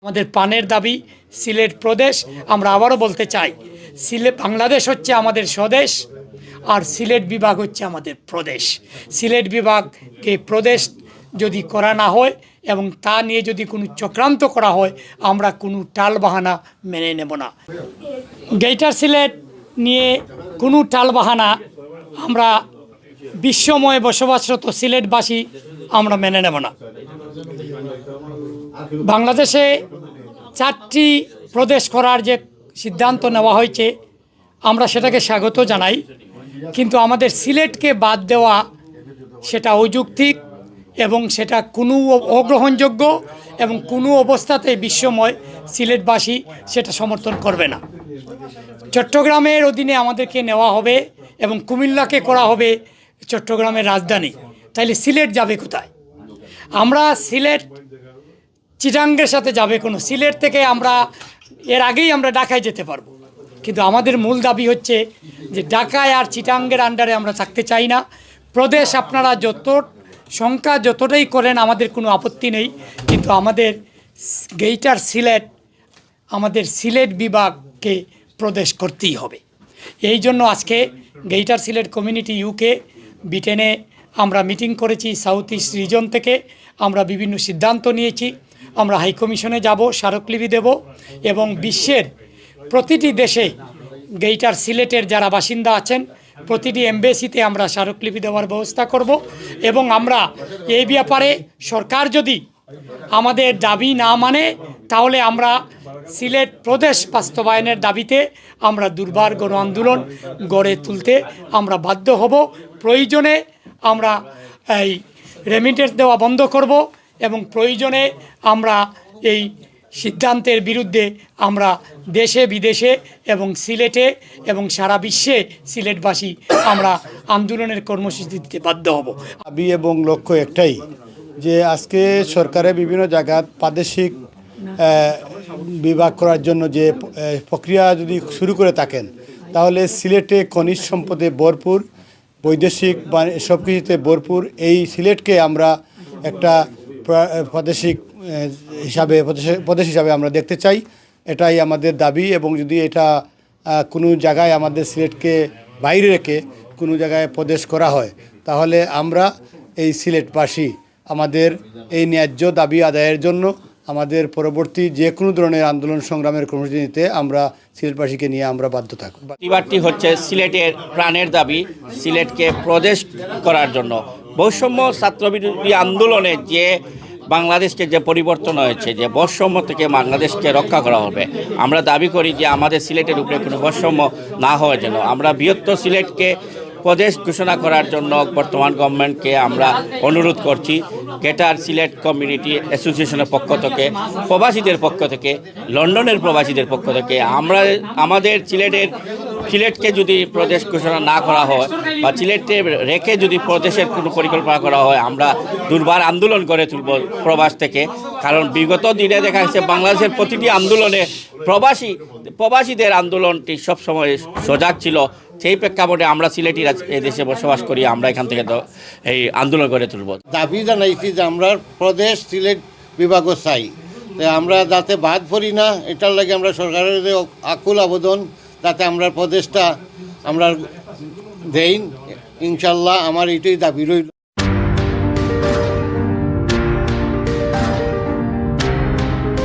আমাদের প্রাণের দাবি সিলেট প্রদেশ। আমরা আবারও বলতে চাই, সিলেট বাংলাদেশ হচ্ছে আমাদের স্বদেশ, আর সিলেট বিভাগ হচ্ছে আমাদের প্রদেশ। সিলেট বিভাগকে প্রদেশ যদি করা না হয় এবং তা নিয়ে যদি কোনো চক্রান্ত করা হয়, আমরা কোনো টালবাহানা মেনে নেব না। গ্রেটার সিলেট নিয়ে কোনো টালবাহানা আমরা বিশ্বময় বসবাসরত সিলেটবাসী আমরা মেনে নেব না। বাংলাদেশে 4টি প্রদেশ করার যে সিদ্ধান্ত নেওয়া হয়েছে, আমরা সেটাকে স্বাগত জানাই, কিন্তু আমাদের সিলেটকে বাদ দেওয়া সেটা অযৌক্তিক এবং সেটা কোনো অগ্রহণযোগ্য এবং কোনো অবস্থাতেই বিশ্বময় সিলেটবাসী সেটা সমর্থন করবে না। চট্টগ্রামের অধীনে আমাদেরকে নেওয়া হবে এবং কুমিল্লাকে করা হবে চট্টগ্রামের রাজধানী, তাইলে সিলেট যাবে কোথায়? আমরা সিলেট চিটাঙ্গের সাথে যাবে কোনো, সিলেট থেকে আমরা এর আগেই আমরা ঢাকায় যেতে পারবো, কিন্তু আমাদের মূল দাবি হচ্ছে যে ঢাকায় আর চিটাঙ্গের আন্ডারে আমরা থাকতে চাই না। প্রদেশ আপনারা সংখ্যা যতটাই করেন আমাদের কোনো আপত্তি নেই, কিন্তু আমাদের গ্রেটার সিলেট, আমাদের সিলেট বিভাগকে প্রদেশ করতেই হবে। এই জন্য আজকে গ্রেটার সিলেট কমিউনিটি ইউকে ব্রিটেনে আমরা মিটিং করেছি। সাউথ ইস্ট রিজন থেকে আমরা বিভিন্ন সিদ্ধান্ত নিয়েছি। আমরা হাইকমিশনে যাব, স্মারকলিপি দেব এবং বিশ্বের প্রতিটি দেশে গ্রেটার সিলেটের যারা বাসিন্দা আছেন প্রতিটি এমবেসিতে আমরা স্মারকলিপি দেওয়ার ব্যবস্থা করব। এবং আমরা এই ব্যাপারে সরকার যদি আমাদের দাবি না মানে, তাহলে আমরা সিলেট প্রদেশ বাস্তবায়নের দাবিতে আমরা দুর্বার গণ আন্দোলন গড়ে তুলতে আমরা বাধ্য হব। প্রয়োজনে আমরা এই রেমিটেন্স দেওয়া বন্ধ করব এবং প্রয়োজনে আমরা এই সিদ্ধান্তের বিরুদ্ধে আমরা দেশে বিদেশে এবং সিলেটে এবং সারা বিশ্বে সিলেটবাসী আমরা আন্দোলনের কর্মসূচি দিতে বাধ্য হব। দাবি এবং লক্ষ্য একটাই, যে আজকে সরকারের বিভিন্ন জায়গায় প্রাদেশিক বিভাগ করার জন্য যে প্রক্রিয়া যদি শুরু করে থাকেন, তাহলে সিলেটে খনিজ সম্পদে ভরপুর, বৈদেশিক বা সব কিছুতে ভরপুর এই সিলেটকে আমরা একটা প্রাদেশিক প্রদেশ হিসাবে আমরা দেখতে চাই। এটাই আমাদের দাবি। এবং যদি এটা কোনো জায়গায় আমাদের সিলেটকে বাইরে রেখে কোনো জায়গায় প্রদেশ করা হয়, তাহলে আমরা এই সিলেটবাসী আমাদের এই ন্যায্য দাবি আদায়ের জন্য আমাদের পরবর্তী যে কোনো ধরনের আন্দোলন সংগ্রামের কর্মসূচি নিতে আমরা সিলেটবাসীকে নিয়ে আমরা বাধ্য থাকব। প্রতিবাদটি হচ্ছে সিলেটের প্রাণের দাবি, সিলেটকে প্রদেশ করার জন্য। বৈষম্য ছাত্রবিরোধী আন্দোলনে যে বাংলাদেশকে যে পরিবর্তন হয়েছে, যে বৈষম্য থেকে বাংলাদেশকে রক্ষা করা হবে, আমরা দাবি করি যে আমাদের সিলেটের উপরে কোনো বৈষম্য না হওয়ার জন্য আমরা বৃহত্তর সিলেটকে প্রদেশ ঘোষণা করার জন্য বর্তমান গভর্নমেন্টকে আমরা অনুরোধ করছি। গ্রেটার সিলেট কমিউনিটি অ্যাসোসিয়েশনের পক্ষ থেকে, প্রবাসীদের পক্ষ থেকে, লন্ডনের প্রবাসীদের পক্ষ থেকে আমরা আমাদের সিলেটকে যদি প্রদেশ ঘোষণা না করা হয় বা সিলেটে রেখে যদি প্রদেশের কোনো পরিকল্পনা করা হয়, আমরা দুর্বার আন্দোলন করে তুলব প্রবাস থেকে। কারণ বিগত দিনে দেখা গেছে বাংলাদেশের প্রতিটি আন্দোলনে প্রবাসীদের আন্দোলনটি সবসময় সজাগ ছিল। সেই প্রেক্ষাপটে আমরা সিলেটিরা এদেশে বসবাস করি, আমরা এখান থেকে তো এই আন্দোলন করে তুলব। দাবি জানাইছি যে আমরা প্রদেশ সিলেট বিভাগও চাই, তাই আমরা যাতে বাদ পড়ি না, এটার লাগে আমরা সরকারের যে আকুল আবেদন যাতে আমরা প্রদেশটা আমরা দেই, ইনশাল্লাহ আমার এটাই দাবি রইল।